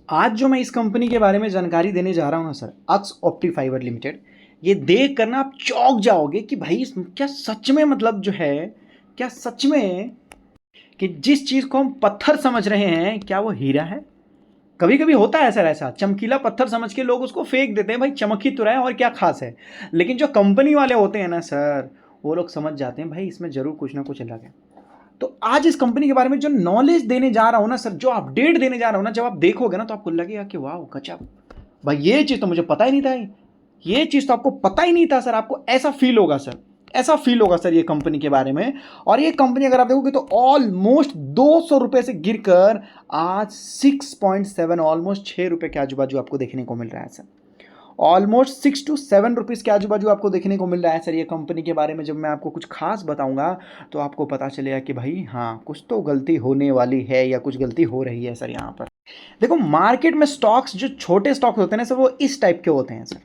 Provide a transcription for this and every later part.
आज जो मैं इस कंपनी के बारे में जानकारी देने जा रहा हूँ ना सर, अक्स ऑप्टी फाइबर लिमिटेड, ये देख कर ना आप चौंक जाओगे कि भाई क्या सच में मतलब जो है, क्या सच में कि जिस चीज़ को हम पत्थर समझ रहे हैं क्या वो हीरा है। कभी कभी होता है सर ऐसा, चमकीला पत्थर समझ के लोग उसको फेंक देते हैं, भाई चमक ही तो रहा है और क्या खास है। लेकिन जो कंपनी वाले होते हैं ना सर, वो लोग समझ जाते हैं भाई इसमें जरूर कुछ ना कुछ अलग है। तो आज इस कंपनी के बारे में जो नॉलेज देने जा रहा हूं ना सर, जो अपडेट देने जा रहा हूं ना, जब आप देखोगे ना तो आपको लगेगा कि वाह गजब, भाई ये चीज़ तो मुझे पता ही नहीं था, ये चीज़ तो आपको पता ही नहीं था सर। आपको ऐसा फील होगा सर, ऐसा फील होगा सर ये कंपनी के बारे में। और ये कंपनी अगर आप देखोगे तो ऑलमोस्ट 200 रुपए से गिरकर आज 6.7, ऑलमोस्ट 6 रुपए के आजू बाजू आपको देखने को मिल रहा है सर। ऑलमोस्ट 6 to 7 रुपीज़ के आजू बाजू आपको देखने को मिल रहा है सर। ये कंपनी के बारे में जब मैं आपको कुछ खास बताऊंगा तो आपको पता चलेगा कि भाई हाँ, कुछ तो गलती होने वाली है या कुछ गलती हो रही है सर यहाँ पर। देखो मार्केट में स्टॉक्स, जो छोटे स्टॉक्स होते हैं ना सर, वो इस टाइप के होते हैं सर।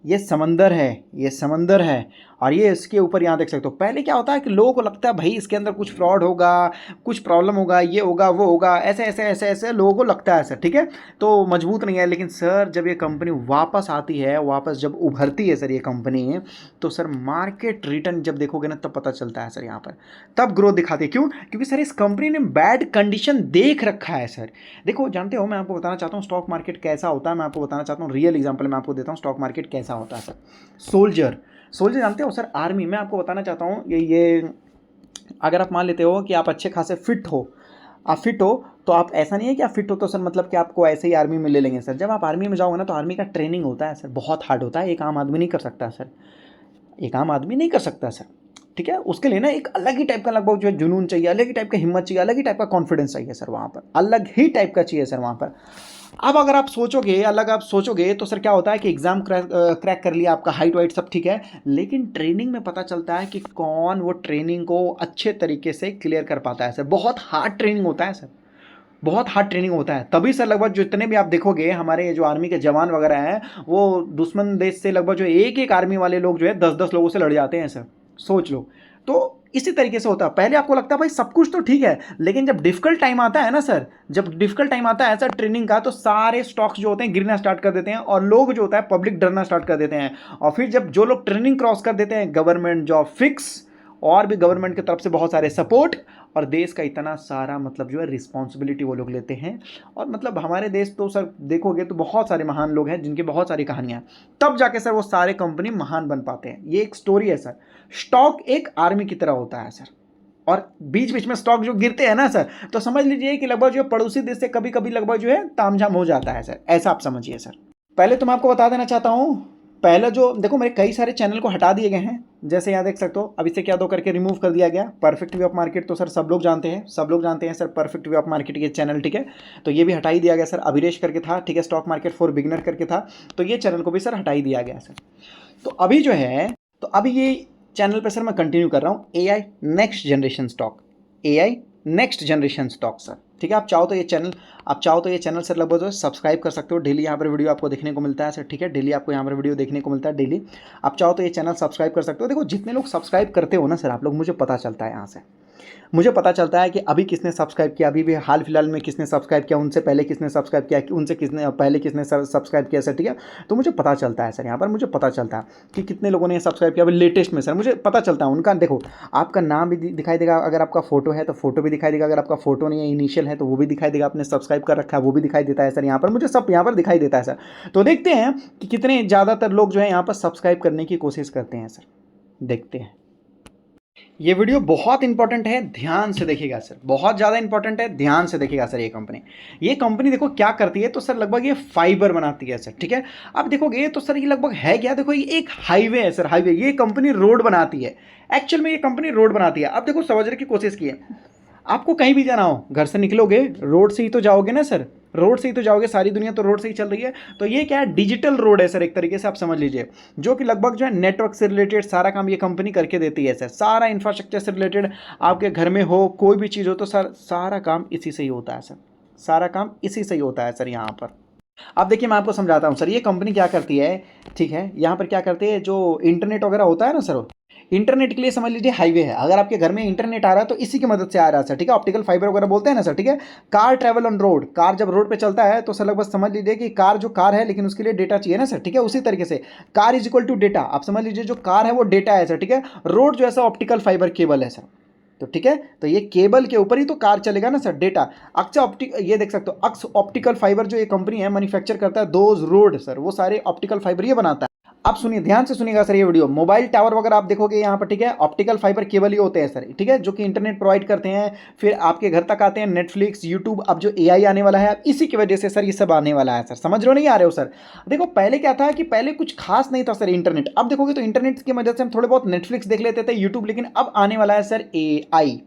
ये समंदर है, ये समंदर है, और ये इसके ऊपर यहाँ देख सकते हो। पहले क्या होता है कि लोगों को लगता है भाई इसके अंदर कुछ फ्रॉड होगा, कुछ प्रॉब्लम होगा, ये होगा वो होगा, ऐसे ऐसे ऐसे ऐसे लोगों को लगता है सर, ठीक है, तो मजबूत नहीं है। लेकिन सर जब ये कंपनी वापस आती है, वापस जब उभरती है सर ये कंपनी, तो सर मार्केट रिटर्न जब देखोगे ना तब पता चलता है सर यहाँ पर, तब ग्रोथ दिखाती है। क्यों? क्योंकि सर इस कंपनी ने बैड कंडीशन देख रखा है सर। देखो जानते हो, मैं आपको बताना चाहता हूँ स्टॉक मार्केट कैसा होता है। मैं आपको बताना चाहता हूँ, रियल एग्जाम्पल मैं आपको देता हूँ स्टॉक मार्केट कैसा होता है सर। सोल्जर, सोल्जर जानते हो सर, आर्मी। मैं आपको बताना चाहता हूँ ये अगर आप मान लेते हो कि आप अच्छे खासे फिट हो, आप फिट हो, तो आप ऐसा नहीं है कि आप फिट हो तो सर मतलब कि आपको ऐसे ही आर्मी में ले लेंगे सर। जब आप आर्मी में जाओगे ना तो आर्मी का ट्रेनिंग होता है सर, बहुत हार्ड होता है, एक आम आदमी नहीं कर सकता सर, एक आम आदमी नहीं कर सकता सर, ठीक है। उसके लिए ना एक अलग ही टाइप का लगभग जो है जुनून चाहिए, अलग ही टाइप का हिम्मत चाहिए, अलग ही टाइप का कॉन्फिडेंस चाहिए सर वहाँ पर, अलग ही टाइप का चाहिए सर वहाँ पर। अब अगर आप सोचोगे, अलग आप सोचोगे तो सर क्या होता है कि एग्जाम क्रैक कर लिया, आपका हाइट वाइट सब ठीक है, लेकिन ट्रेनिंग में पता चलता है कि कौन वो ट्रेनिंग को अच्छे तरीके से क्लियर कर पाता है सर। बहुत हार्ड ट्रेनिंग होता है सर, बहुत हार्ड ट्रेनिंग होता है। तभी सर लगभग जितने भी आप देखोगे हमारे जो आर्मी के जवान वगैरह हैं, वो दुश्मन देश से लगभग जो एक एक आर्मी वाले लोग जो है 10-10 लोगों से लड़ जाते हैं सर, सोच लो। तो इसी तरीके से होता है। पहले आपको लगता है भाई सब कुछ तो ठीक है, लेकिन जब डिफिकल्ट टाइम आता है ना सर, जब डिफिकल्ट टाइम आता है सर ट्रेनिंग का, तो सारे स्टॉक्स जो होते हैं गिरना स्टार्ट कर देते हैं, और लोग जो होता है पब्लिक डरना स्टार्ट कर देते हैं। और फिर जब जो लोग ट्रेनिंग क्रॉस कर देते हैं, गवर्नमेंट जॉब फिक्स, और भी गवर्नमेंट की तरफ से बहुत सारे सपोर्ट, और देश का इतना सारा मतलब जो है रिस्पॉन्सिबिलिटी वो लोग लेते हैं। और मतलब हमारे देश तो सर देखोगे तो बहुत सारे महान लोग हैं जिनकी बहुत सारी कहानियां हैं, तब जाके सर वो सारे कंपनी महान बन पाते हैं। ये एक स्टोरी है सर। स्टॉक एक आर्मी की तरह होता है सर, और बीच बीच में स्टॉक जो गिरते हैं ना सर, तो समझ लीजिए कि लगभग जो है पड़ोसी देश से कभी कभी लगभग जो है तामझाम हो जाता है सर, ऐसा आप समझिए सर। पहले तो मैं आपको बता देना चाहता हूँ, पहले जो देखो मेरे कई सारे चैनल को हटा दिए गए हैं, जैसे यहाँ देख सकते हो, अब इसे क्या दो करके रिमूव कर दिया गया। परफेक्ट व्यू ऑफ मार्केट तो सर सब लोग जानते हैं, सब लोग जानते हैं sir perfect view of market ये चैनल, ठीक है। तो ये भी हटा ही दिया गया सर। अभिरेश करके था, ठीक है, स्टॉक मार्केट फॉर बिगिनर करके था, तो ये चैनल को भी सर हटा ही दिया गया सर। तो अभी जो है, तो अभी ये चैनल पर सर मैं कंटिन्यू कर रहा हूँ AI next generation stock, AI next generation stock sir, ठीक है। आप चाहो तो ये चैनल सर लगभग जो है सब्सक्राइब कर सकते हो। डेली यहाँ पर वीडियो आपको देखने को मिलता है सर, ठीक है, डेली आपको यहाँ पर वीडियो देखने को मिलता है डेली। आप चाहो तो ये चैनल सब्सक्राइब कर सकते हो। देखो जितने लोग सब्सक्राइब करते हो ना सर आप लोग, मुझे पता चलता है यहाँ से, मुझे पता चलता है कि अभी किसने सब्सक्राइब किया, अभी भी हाल फिलहाल में किसने सब्सक्राइब किया, उनसे पहले किसने सब्सक्राइब किया, उनसे किसने पहले किसने सब्सक्राइब किया सर, ठीक है। तो मुझे पता चलता है सर, यहाँ पर मुझे पता चलता है कि कितने लोगों ने सब्सक्राइब किया अभी लेटेस्ट में सर, मुझे पता चलता है उनका। देखो आपका नाम भी दिखाई देगा, अगर आपका फोटो है तो फोटो भी दिखाई देगा, अगर आपका फोटो नहीं है इनिशियल है तो वो भी दिखाई देगा, आपने सब्सक्राइब कर रखा है वो भी दिखाई देता है सर, यहाँ पर मुझे सब यहाँ पर दिखाई देता है सर। तो देखते हैं कि कितने ज़्यादातर लोग जो है यहाँ पर सब्सक्राइब करने की कोशिश करते हैं सर, देखते हैं। ये वीडियो बहुत इंपॉर्टेंट है, ध्यान से देखिएगा सर, बहुत ज़्यादा इंपॉर्टेंट है, ध्यान से देखिएगा सर। ये कंपनी देखो क्या करती है, तो सर लगभग ये फाइबर बनाती है सर, ठीक है। अब देखोगे तो सर ये लगभग है क्या, देखो ये एक हाईवे है सर, हाईवे। ये कंपनी रोड बनाती है, एक्चुअल में ये कंपनी रोड बनाती है। अब देखो समझने की कोशिश की है, आपको कहीं भी जाना हो, घर से निकलोगे रोड से ही तो जाओगे ना सर, रोड से ही तो जाओगे, सारी दुनिया तो रोड से ही चल रही है। तो ये क्या है, डिजिटल रोड है सर, एक तरीके से आप समझ लीजिए, जो कि लगभग जो है नेटवर्क से रिलेटेड सारा काम ये कंपनी करके देती है सर। सारा इंफ्रास्ट्रक्चर से रिलेटेड, आपके घर में हो कोई भी चीज़ हो तो सर सारा काम इसी से ही होता है सर, सारा काम इसी से ही होता है सर यहाँ पर। अब देखिए मैं आपको समझाता हूँ सर, ये कंपनी क्या करती है, ठीक है, यहाँ पर क्या करती है, जो इंटरनेट वगैरह होता है ना सर, इंटरनेट के लिए समझ लीजिए हाईवे है, अगर आपके घर में इंटरनेट आ रहा है तो इसी की मदद से आ रहा है सर, ठीक है, ऑप्टिकल फाइबर वगैरह बोलते हैं ना सर, ठीक है। Car travel on road, car जब रोड पे चलता है तो सर लगभग समझ लीजिए कि कार जो कार है, लेकिन उसके लिए डेटा चाहिए ना सर, ठीक है, उसी तरीके से car is equal to data, आप समझ लीजिए जो कार है वो डेटा है सर, ठीक है। रोड जो है सर ऑप्टिकल फाइबर केबल है सर, तो ठीक है, तो ये केबल के ऊपर ही तो कार चलेगा ना सर, डेटा। अक्स ऑप्टिक, ये देख सकते हो अक्स ऑप्टिकल फाइबर, जो ये कंपनी है मैन्युफैक्चर करता है दोज रोड सर, वो सारे ऑप्टिकल फाइबर ये बनाता है। आप सुनिए, ध्यान से सुनिएगा सर ये वीडियो, मोबाइल टावर वगैरह आप देखोगे यहाँ पर, ठीक है, ऑप्टिकल फाइबर केबल ही होते हैं सर, ठीक है, जो कि इंटरनेट प्रोवाइड करते हैं, फिर आपके घर तक आते हैं, नेटफ्लिक्स, यूट्यूब, अब जो एआई आने वाला है इसी की वजह से सर ये सब आने वाला है सर, समझ रहे हो नहीं आ रहे हो सर। देखो पहले क्या था कि पहले कुछ खास नहीं था सर इंटरनेट, अब देखोगे तो इंटरनेट की मदद से हम थोड़े बहुत नेटफ्लिक्स देख लेते थे, यूट्यूब, लेकिन अब आने वाला है सर एआई,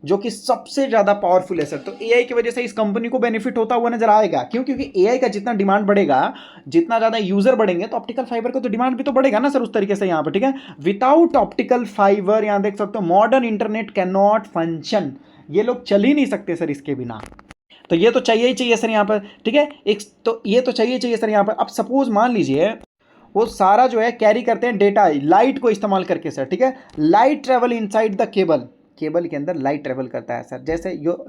जो कि सबसे ज़्यादा पावरफुल है सर। तो एआई की वजह से इस कंपनी को बेनिफिट होता हुआ नजर आएगा, क्यों? क्योंकि एआई का जितना डिमांड बढ़ेगा, जितना ज़्यादा यूजर बढ़ेंगे, तो ऑप्टिकल फाइबर का तो डिमांड भी तो बढ़ेगा ना सर, उस तरीके से यहाँ पर, ठीक है। विदाउट ऑप्टिकल फाइबर, यहाँ देख सकते हो, modern internet can not function, ये लोग चल ही नहीं सकते सर इसके बिना, तो ये तो चाहिए ही चाहिए सर यहाँ पर, ठीक है। एक तो ये तो चाहिए चाहिए सर यहाँ पर। अब सपोज मान लीजिए वो सारा जो है कैरी करते हैं डेटा लाइट को इस्तेमाल करके सर, ठीक है, light travel inside the cable, cable के अंदर लाइट ट्रेवल करता है सर,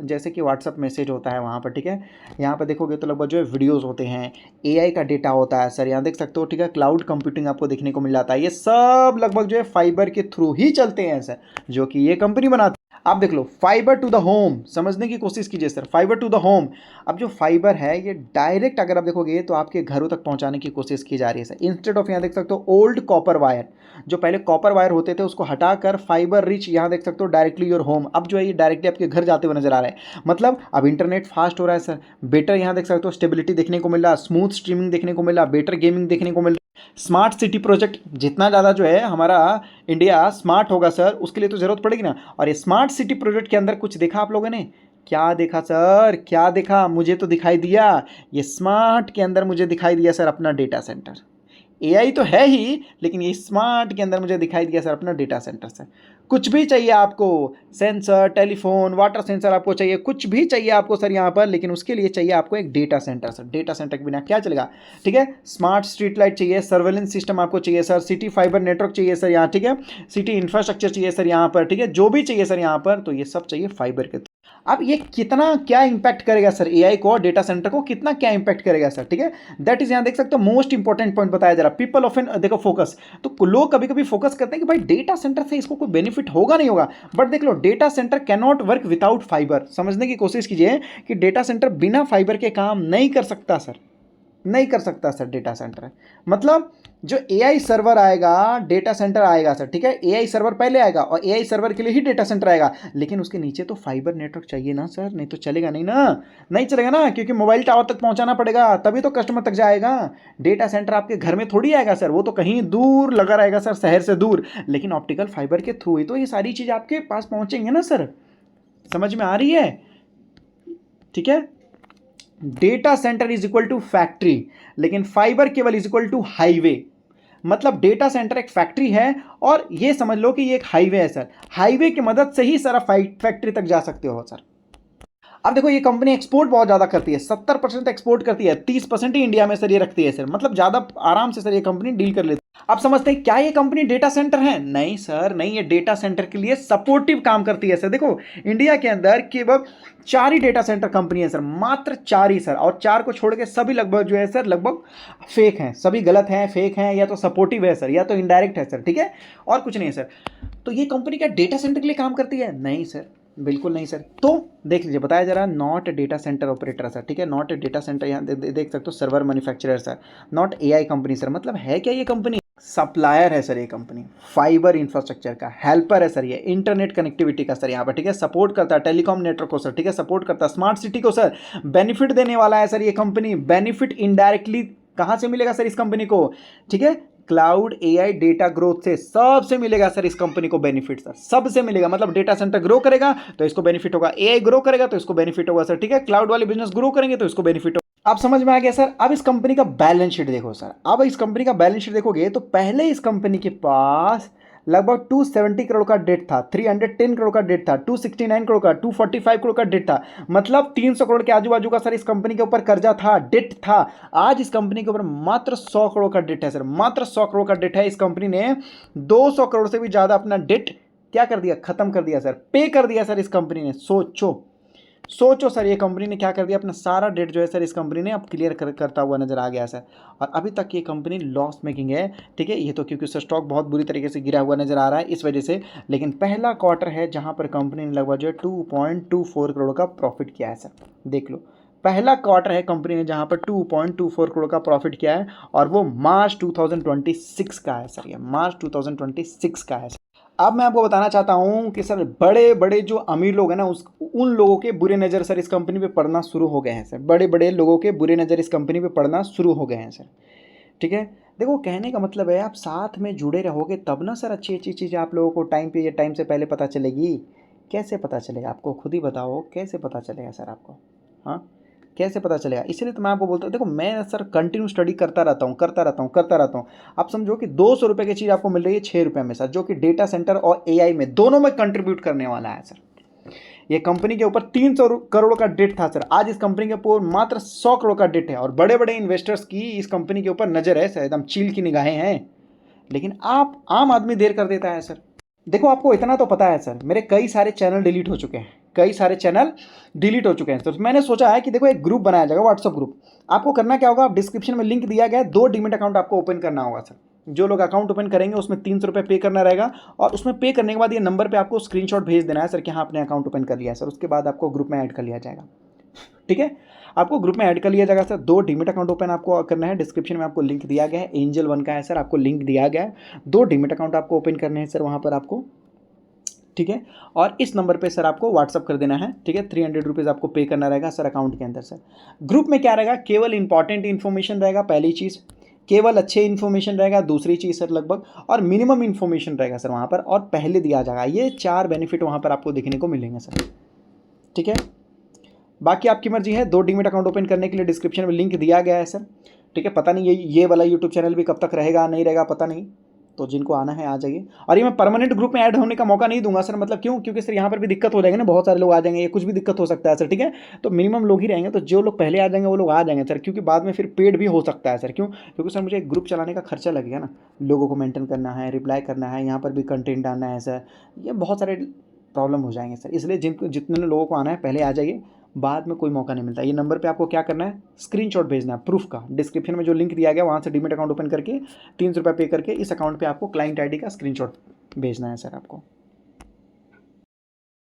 जैसे कि व्हाट्सअप मैसेज होता है वहाँ पर, ठीक है। यहाँ पर देखोगे तो लगभग जो है वीडियोस होते हैं, एआई का डेटा होता है सर, यहाँ देख सकते हो, ठीक है, क्लाउड कंप्यूटिंग आपको देखने को मिल जाता है, ये सब लगभग जो है फाइबर के थ्रू ही चलते हैं सर, जो कि ये कंपनी बनाती है। आप देख लो, फाइबर टू द होम, समझने की कोशिश कीजिए sir, fibre to the home. अब जो फाइबर है ये डायरेक्ट अगर आप देखोगे तो आपके घरों तक पहुंचाने की कोशिश की जा रही है सर, इंस्टेड ऑफ, यहाँ देख सकते हो, ओल्ड कॉपर वायर, जो पहले कॉपर वायर होते थे उसको हटाकर फाइबर रिच, यहाँ देख सकते हो, डायरेक्टली योर होम, अब जो है ये डायरेक्टली आपके घर जाते हुए नजर आ रहा है। मतलब अब इंटरनेट फास्ट हो रहा है सर, बेटर, यहाँ देख सकते हो, स्टेबिलिटी देखने को मिल रहा, स्मूथ स्ट्रीमिंग देखने को मिल रहा, बेटर गेमिंग देखने को मिल रहा। स्मार्ट सिटी प्रोजेक्ट, जितना ज़्यादा जो है हमारा इंडिया स्मार्ट होगा सर, उसके लिए तो ज़रूरत पड़ेगी ना। और ये स्मार्ट सिटी प्रोजेक्ट के अंदर कुछ देखा आप लोगों ने? क्या देखा सर, क्या देखा? मुझे तो दिखाई दिया, ये स्मार्ट के अंदर मुझे दिखाई दिया सर अपना डेटा सेंटर। एआई तो है ही, लेकिन ये स्मार्ट के अंदर मुझे दिखाई दिया सर अपना डेटा सेंटर सर। कुछ भी चाहिए आपको, सेंसर, टेलीफोन, वाटर सेंसर आपको चाहिए, कुछ भी चाहिए आपको सर यहाँ पर, लेकिन उसके लिए चाहिए आपको एक data centre sir. Data centre के बिना क्या चलेगा, ठीक है। स्मार्ट स्ट्रीट लाइट चाहिए, सर्वेलेंस सिस्टम आपको चाहिए सर, सिटी फाइबर नेटवर्क चाहिए सर यहाँ, ठीक है, सिटी इंफ्रास्ट्रक्चर चाहिए सर यहाँ पर, ठीक है, जो भी चाहिए सर यहाँ पर, तो ये सब चाहिए फाइबर के। अब ये कितना क्या इंपैक्ट करेगा सर एआई को, डेटा सेंटर को कितना क्या इंपैक्ट करेगा सर, ठीक है। दैट इज, यहाँ देख सकते हो, मोस्ट इंपॉर्टेंट पॉइंट बताया जा रहा, पीपल ऑफन देखो फोकस, तो लोग कभी कभी फोकस करते हैं कि भाई डेटा सेंटर से इसको कोई बेनिफिट होगा नहीं होगा, बट देख लो, data centre can not work without fibre. समझने की कोशिश कीजिए कि डेटा सेंटर बिना फाइबर के काम नहीं कर सकता सर, नहीं कर सकता सर डेटा सेंटर। मतलब जो एआई सर्वर आएगा, डेटा सेंटर आएगा सर, ठीक है, एआई सर्वर पहले आएगा और एआई सर्वर के लिए ही डेटा सेंटर आएगा, लेकिन उसके नीचे तो फाइबर नेटवर्क चाहिए ना सर, नहीं तो चलेगा नहीं ना, नहीं चलेगा ना, क्योंकि मोबाइल टावर तक पहुंचाना पड़ेगा तभी तो कस्टमर तक जाएगा। डेटा सेंटर आपके घर में थोड़ी आएगा सर, वो तो कहीं दूर लगा रहेगा सर, शहर से दूर, लेकिन ऑप्टिकल फाइबर के थ्रू ही तो ये सारी चीज़ आपके पास पहुंचेंगे ना सर। समझ में आ रही है? ठीक है, data centre is equal to factory, लेकिन fibre cable is equal to highway. मतलब डेटा सेंटर एक फैक्ट्री है और ये समझ लो कि ये एक हाईवे है सर, हाईवे की मदद से ही सर फैक्ट्री तक जा सकते हो सर। अब देखो, ये कंपनी एक्सपोर्ट बहुत ज़्यादा करती है, 70% एक्सपोर्ट करती है, 30% ही इंडिया में सर ये रखती है सर, मतलब ज़्यादा आराम से सर ये कंपनी डील कर लेती है। आप समझते हैं क्या ये कंपनी डेटा सेंटर है? नहीं सर, नहीं, ये डेटा सेंटर के लिए सपोर्टिव काम करती है सर। देखो, इंडिया के अंदर केवल 4 ही डेटा सेंटर कंपनी है सर, मात्र 4 ही सर, और 4 को छोड़ के सभी लगभग जो है सर, लगभग फेक हैं, सभी गलत हैं, फेक हैं, या तो सपोर्टिव है सर, या तो इनडायरेक्ट है सर, ठीक है, और कुछ नहीं है सर। तो ये कंपनी क्या डेटा सेंटर के लिए काम करती है? नहीं सर, बिल्कुल नहीं सर। तो देख लीजिए, बताया जा रहा है not data centre operator sir, ठीक है, नॉट डेटा सेंटर, यहाँ देख सकते हो, server manufacturer sir, not AI company sir. मतलब है क्या ये कंपनी? सप्लायर है सर ये कंपनी, फाइबर इंफ्रास्ट्रक्चर का हेल्पर है सर, ये इंटरनेट कनेक्टिविटी का सर यहाँ पर, ठीक है, सपोर्ट करता है टेलीकॉम नेटवर्क को सर, ठीक है, सपोर्ट करता है स्मार्ट सिटी को सर, बेनिफिट देने वाला है सर ये कंपनी। बेनिफिट इनडायरेक्टली कहाँ से मिलेगा सर इस कंपनी को? ठीक है, क्लाउड, एआई, डेटा ग्रोथ से, सबसे मिलेगा सर इस कंपनी को बेनिफिट सर, सबसे मिलेगा। मतलब डेटा सेंटर ग्रो करेगा तो इसको बेनिफिट होगा, एआई ग्रो करेगा तो इसको बेनिफिट होगा सर, ठीक है, क्लाउड वाले बिजनेस ग्रो करेंगे तो इसको बेनिफिट होगा। आप समझ में आ गया सर? अब इस कंपनी का बैलेंस शीट देखो सर, अब इस कंपनी का बैलेंस शीट देखोगे तो पहले इस कंपनी के पास लगभग 270 करोड़ का डेट था, 310 करोड़ का डेट था, 269 करोड़ का, 245 करोड़ का डेट था, मतलब 300 करोड़ के आजू बाजू का सर इस कंपनी के ऊपर कर्जा था, डेट था। आज इस कंपनी के ऊपर मात्र 100 करोड़ का डेट है सर, मात्र 100 करोड़ का डेट है। इस कंपनी ने 200 करोड़ से भी ज़्यादा अपना डेट क्या कर दिया, खत्म कर दिया सर, पे कर दिया सर इस कंपनी ने। सोचो सर, ये कंपनी ने क्या कर दिया, अपना सारा डेट जो है सर इस कंपनी ने अब क्लियर करता हुआ नजर आ गया सर। और अभी तक ये कंपनी लॉस मेकिंग है, ठीक है। ये तो क्योंकि उसका स्टॉक बहुत बुरी तरीके से गिरा हुआ नजर आ रहा है इस वजह से, लेकिन पहला क्वार्टर है जहां पर कंपनी ने लगभग जो है 2.24 करोड़ का प्रॉफिट किया है सर। देख लो, पहला क्वार्टर है कंपनी ने जहां पर 2.24 करोड़ का प्रॉफिट किया है, और वो मार्च 2026 का है सर, ये मार्च 2026 का है सर। अब मैं आपको बताना चाहता हूं कि सर बड़े बड़े जो अमीर लोग हैं ना, उन लोगों के बुरे नज़र सर इस कंपनी पे पड़ना शुरू हो गए हैं सर। बड़े बड़े लोगों के बुरे नज़र इस कंपनी पे पड़ना शुरू हो गए हैं सर, ठीक है। देखो, कहने का मतलब है आप साथ में जुड़े रहोगे तब ना सर अच्छी अच्छी चीज़ें आप लोगों को टाइम पे या टाइम से पहले पता चलेगी। कैसे पता चलेगा आपको, खुद ही बताओ, कैसे पता चलेगा सर आपको, हाँ कैसे पता चलेगा। इसलिए तो मैं आपको बोलता हूँ, देखो मैं सर कंटिन्यू स्टडी करता रहता हूँ। आप समझो कि 200 रुपये की चीज़ आपको मिल रही है 6 रुपये में सर, जो कि डेटा सेंटर और एआई में दोनों में कंट्रीब्यूट करने वाला है सर। ये कंपनी के ऊपर 300 करोड़ का डेट था सर, आज इस कंपनी के ऊपर मात्र 100 करोड़ का डेट है, और बड़े बड़े इन्वेस्टर्स की इस कंपनी के ऊपर नज़र है सर, एकदम चील की निगाहें हैं। लेकिन आप आम आदमी देर कर देता है सर। देखो, आपको इतना तो पता है सर, मेरे कई सारे चैनल डिलीट हो चुके हैं, तो मैंने सोचा है कि देखो एक ग्रुप बनाया जाएगा, व्हाट्सअप ग्रुप। आपको करना क्या होगा, आप डिस्क्रिप्शन में लिंक दिया गया है, 2 डीमेट अकाउंट आपको ओपन करना होगा सर। जो लोग अकाउंट ओपन करेंगे उसमें 300 रुपये पे करना रहेगा, और उसमें पे करने के बाद ये नंबर पे आपको स्क्रीनशॉट भेज देना है सर कि हाँ आपने अकाउंट ओपन कर लिया है सर। उसके बाद आपको ग्रुप में ऐड कर लिया जाएगा, ठीक है। आपको ग्रुप में ऐड कर लिया जाएगा सर। 2 डीमेट अकाउंट ओपन आपको करना है, डिस्क्रिप्शन में आपको लिंक दिया गया है, एंजल 1 का है सर, आपको लिंक दिया गया है। 2 डीमेट अकाउंट आपको ओपन करने हैं सर वहाँ पर आपको, ठीक है। और इस नंबर पे सर आपको व्हाट्सअप कर देना है, ठीक है। 300 रुपीज़ आपको पे करना रहेगा सर अकाउंट के अंदर सर। ग्रुप में क्या रहेगा, केवल इंपॉर्टेंट इन्फॉर्मेशन रहेगा, पहली चीज़, केवल अच्छे इन्फॉर्मेशन रहेगा, दूसरी चीज़ सर लगभग, और मिनिमम इन्फॉर्मेशन रहेगा सर वहाँ पर, और पहले दिया जाएगा। ये 4 बेनिफिट वहाँ पर आपको देखने को मिलेंगे सर, ठीक है। बाकी आपकी मर्जी है। 2 डीमेट अकाउंट ओपन करने के लिए डिस्क्रिप्शन में लिंक दिया गया है सर, ठीक है। पता नहीं ये वाला यूट्यूब चैनल भी कब तक रहेगा नहीं रहेगा पता नहीं, तो जिनको आना है आ जाइए। और ये मैं परमानेंट ग्रुप में ऐड होने का मौका नहीं दूंगा सर, मतलब क्यों, क्योंकि सर यहाँ पर भी दिक्कत हो जाएगी ना, बहुत सारे लोग आ जाएंगे, ये कुछ भी दिक्कत हो सकता है सर, ठीक है। तो मिनिमम लोग ही रहेंगे, तो जो लोग पहले आ जाएंगे वो लोग आ जाएंगे सर, क्योंकि बाद में फिर पेड भी हो सकता है सर। क्यों, क्योंकि सर मुझे एक ग्रुप चलाने का खर्चा लगेगा ना, लोगों को मेंटेन करना है, रिप्लाई करना है, यहाँ पर भी कंटेंट डालना है सर, ये बहुत सारे प्रॉब्लम हो जाएंगे सर। इसलिए जितने लोगों को आना है पहले आ जाइए, बाद में कोई मौका नहीं मिलता। ये नंबर पे आपको क्या करना है, स्क्रीनशॉट भेजना है प्रूफ का, डिस्क्रिप्शन में जो लिंक दिया गया वहाँ से डीमेट अकाउंट ओपन करके 300 रुपये पे करके इस अकाउंट पे आपको क्लाइंट आईडी का स्क्रीनशॉट भेजना है सर आपको।